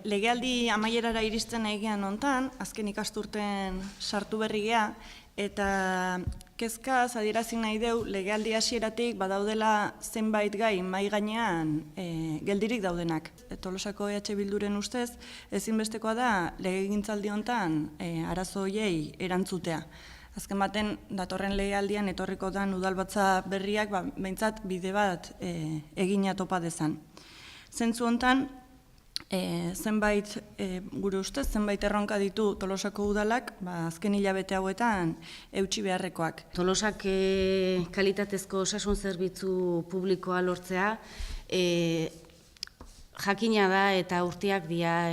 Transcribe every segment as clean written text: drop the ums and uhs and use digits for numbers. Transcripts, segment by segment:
Legealdi amaierara iristen egian hontan, azken ikasturten sartu berri gea, eta kezkaz adierazi nahi deu legealdi hasieratik badaudela zenbait gai mahai gainean geldirik daudenak. Tolosako EH Bilduren ustez, ezinbestekoa da legegintzaldi hontan arazo horiei erantzutea. Azken baten, datorren legealdian etorriko dan udalbatza berriak behintzat bide bat egina topa dezan. Zentzu hontan, gure ustez, zenbait erronka ditu Tolosako udalak, azken hilabete hauetan eutsi beharrekoak. Tolosak kalitatezko osasun zerbitzu publikoa lortzea, jakina da eta urteak dira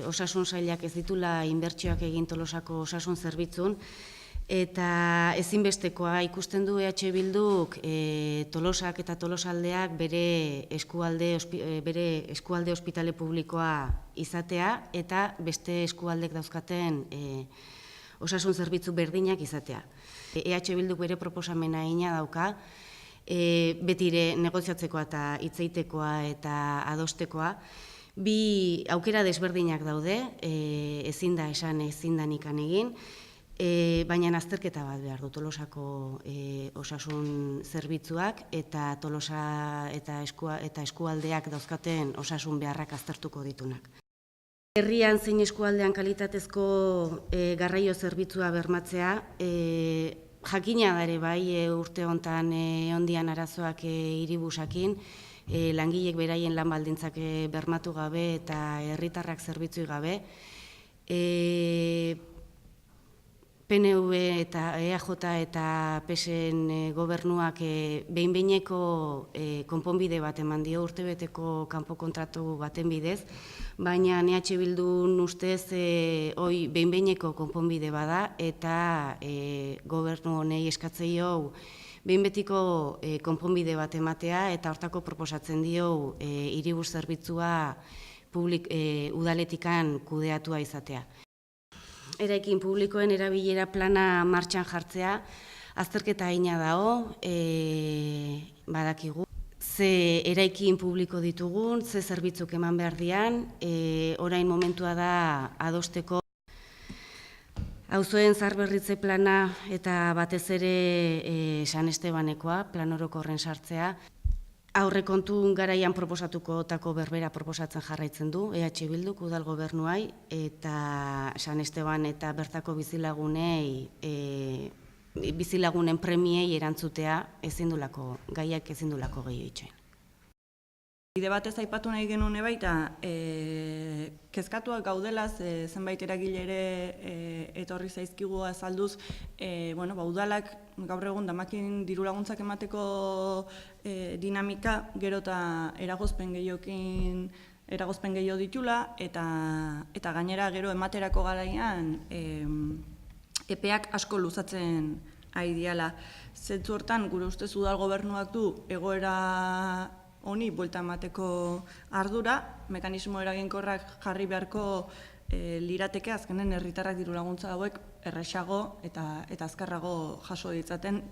osasun sailak ez ditula inbertsioak egin Tolosako osasun zerbitzun, eta ezinbestekoa ikusten du EH Bilduk Tolosak eta Tolosaldeak bere eskualde ospitale publikoa izatea eta beste eskualdek dauzkaten osasun zerbitzu berdinak izatea. EH Bilduk bere proposamena egina dauka, betire negoziatzekoa eta hitzeitekoa eta adostekoa, bi aukera desberdinak daude, ezin da esan ezin da nikan egin, baina azterketa bat behar du Tolosako osasun zerbitzuak eta Tolosa eta eskualdeak dauzkaten osasun beharrak aztertuko ditunak. Herrian zein eskualdean kalitatezko garraio zerbitzua bermatzea, jakina da ere bai urte hontan ondian arazoak hiribusakin, langileek beraien lan baldintzak bermatu gabe eta herritarrak zerbitzui gabe. PNV eta EAJ eta PSen gobernuak behin-behineko konponbide bat eman dio urtebeteko kanpo kontratu baten bidez, baina EH Bildun ustez behin-behineko konponbide bada eta gobernu honei eskatzei hau behin-betiko konponbide bat ematea eta hortako proposatzen dio hiribus zerbitzua udaletikan kudeatua izatea. Eraikin publikoen erabilera plana martxan jartzea, azterketa egina dago, badakigu. Ze eraikin publiko ditugun, ze zerbitzuk eman behar dian, orain momentua da adosteko. Auzoen zaharberritze plana eta batez ere San Estebanekoa, plan orokorren sartzea. Aurrekontu garaian proposatutako berbera proposatzen jarraitzen du EH Bilduk udal gobernuai eta San Esteban eta bertako bizilagunen premiei erantzutea gaiak ezin dulako gehiago itxoin. Bide batez aipatu nahi genuen baita, kezkatuak gaudelaz, zenbait eragile ere etorri zaizkigu azalduz, udalak gaur egun damakin diru laguntzak emateko dinamika gero eta eragozpen gehiago ditula eta gainera gero ematerako garaian epeak asko luzatzen ari diala. Zentzu hortan, gure ustez udal gobernuak du egoera honi buelta emateko ardura, mekanismo eraginkorrak jarri beharko lirateke azkenen herritarrak diru laguntza hauek errazago eta azkarrago jaso ditzaten